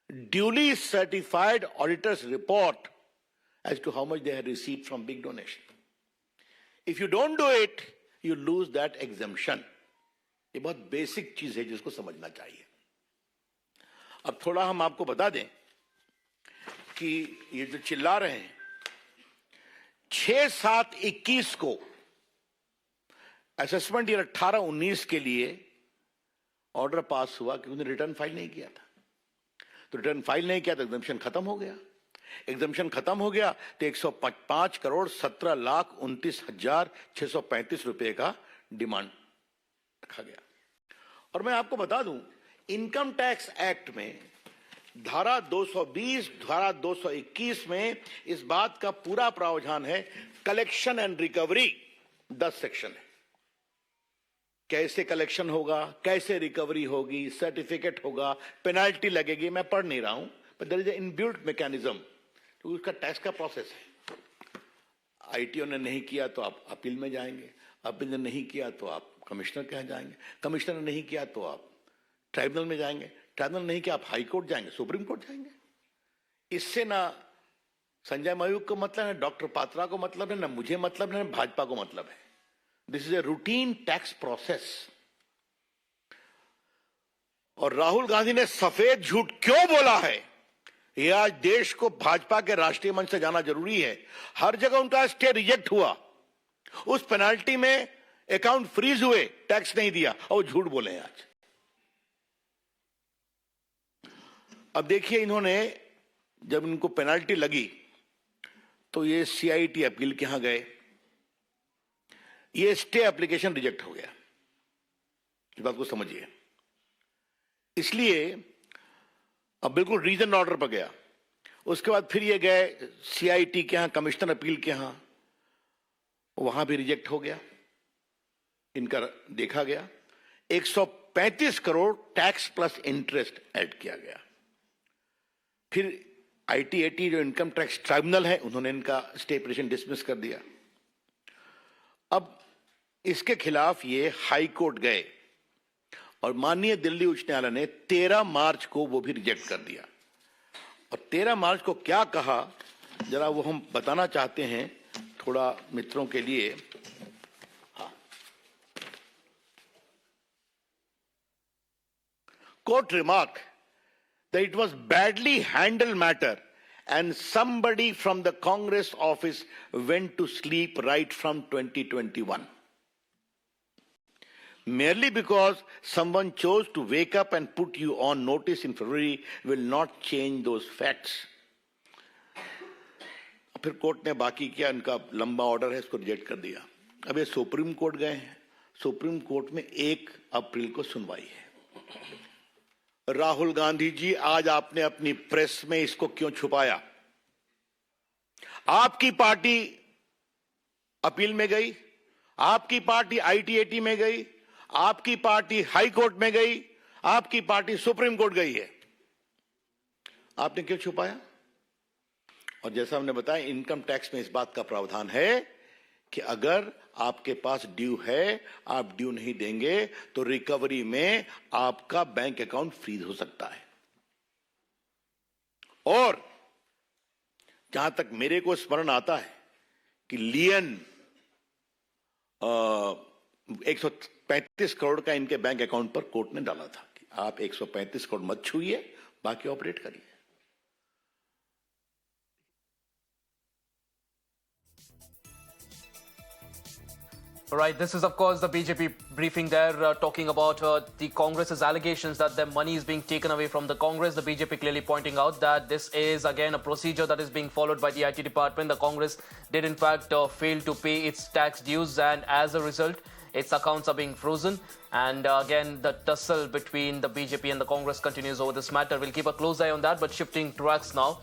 duly certified auditor's report as to how much they had received from big donation. If you don't do it, you lose that exemption. ये बहुत basic चीज है जिसको समझना चाहिए. अब थोड़ा हम आपको बता दें कि ये जो चिल्ला रहे हैं 6/7/21 को असेसमेंट ईयर 18-19 के लिए ऑर्डर पास हुआ कि उन्होंने रिटर्न फाइल नहीं किया था. तो रिटर्न फाइल नहीं किया तो एग्जम्पशन खत्म हो गया. एग्जम्पशन खत्म हो गया तो 105,17,29,635 रुपए का डिमांड रखा गया. और मैं आपको बता दूं, इनकम टैक्स एक्ट में धारा 220, धारा 221 में इस बात का पूरा प्रावधान है. कलेक्शन एंड रिकवरी 10 सेक्शन है. कैसे कलेक्शन होगा, कैसे रिकवरी होगी, सर्टिफिकेट होगा, पेनाल्टी लगेगी. मैं पढ़ नहीं रहा हूं, but there is an inbuilt mechanism. तो उसका टैक्स का प्रोसेस है. आईटीओ ने नहीं किया तो आप अपील में जाएंगे, अपील ने नहीं किया तो आप कमिश्नर के यहाँ जाएंगे, कमिश्नर ने नहीं किया तो आप ट्राइब्यूनल में जाएंगे, ट्राइब्यूनल नहीं किया आप हाई कोर्ट जाएंगे, सुप्रीम कोर्ट जाएंगे. इससे ना संजय मयूख को मतलब है, डॉक्टर पात्रा को मतलब है, ना मुझे मतलब है, ना भाजपा को मतलब है. This is a routine tax process. और राहुल गांधी ने सफेद झूठ क्यों बोला है, यह आज देश को भाजपा के राष्ट्रीय मंच से जाना जरूरी है. हर जगह उनका स्टे रिजेक्ट हुआ, उस पेनाल्टी में अकाउंट फ्रीज हुए, टैक्स नहीं दिया, और झूठ बोले हैं आज. अब देखिए, इन्होंने जब इनको पेनाल्टी लगी तो ये सीआईटी अपील के यहां गए, ये स्टे एप्लीकेशन रिजेक्ट हो गया. इस बात को समझिए. इसलिए अब बिल्कुल रीजन ऑर्डर पर गया. उसके बाद फिर ये गए सीआईटी के यहां, कमिश्नर अपील के यहां, वहां भी रिजेक्ट हो गया. इनका देखा गया 135 crore tax plus interest add किया गया. फिर आईटीएटी जो इनकम टैक्स ट्राइब्यूनल है, उन्होंने इनका स्टे पिटीशन डिसमिस कर दिया. अब इसके खिलाफ ये हाई कोर्ट गए और माननीय दिल्ली उच्च न्यायालय ने 13 मार्च को वो भी रिजेक्ट कर दिया. और 13 मार्च को क्या कहा, जरा वो हम बताना चाहते हैं थोड़ा मित्रों के लिए. हाँ, court remark that it was badly handled matter and somebody from the Congress office went to sleep right from 2021. Merely because someone chose to wake up and put you on notice in February will not change those facts. फिर court ने बाकी किया, इनका लंबा order है, इसको reject कर दिया. अब ये सुप्रीम कोर्ट गए हैं. सुप्रीम कोर्ट में 1 अप्रैल को सुनवाई है. राहुल गांधी जी, आज आपने अपनी प्रेस में इसको क्यों छुपाया? आपकी पार्टी अपील में गई, आपकी पार्टी आईटीएटी में गई, आपकी पार्टी हाई कोर्ट में गई, आपकी पार्टी सुप्रीम कोर्ट गई है. आपने क्यों छुपाया? और जैसा हमने बताया, इनकम टैक्स में इस बात का प्रावधान है कि अगर आपके पास ड्यू है, आप ड्यू नहीं देंगे तो रिकवरी में आपका बैंक अकाउंट फ्रीज हो सकता है. और जहां तक मेरे को स्मरण आता है कि लियन 135 करोड़ का इनके बैंक अकाउंट पर कोर्ट ने डाला था कि आप 135 करोड़ मत छूइए, बाकी ऑपरेट करिए. Right, this is of course the BJP briefing there, talking about the Congress's allegations that their money is being taken away from the Congress. The BJP clearly pointing out that this is again a procedure that is being followed by the IT department. The Congress did in fact fail to pay its tax dues, and as a result its accounts are being frozen. And again the tussle between the BJP and the Congress continues over this matter. We'll keep a close eye on that, but shifting tracks now.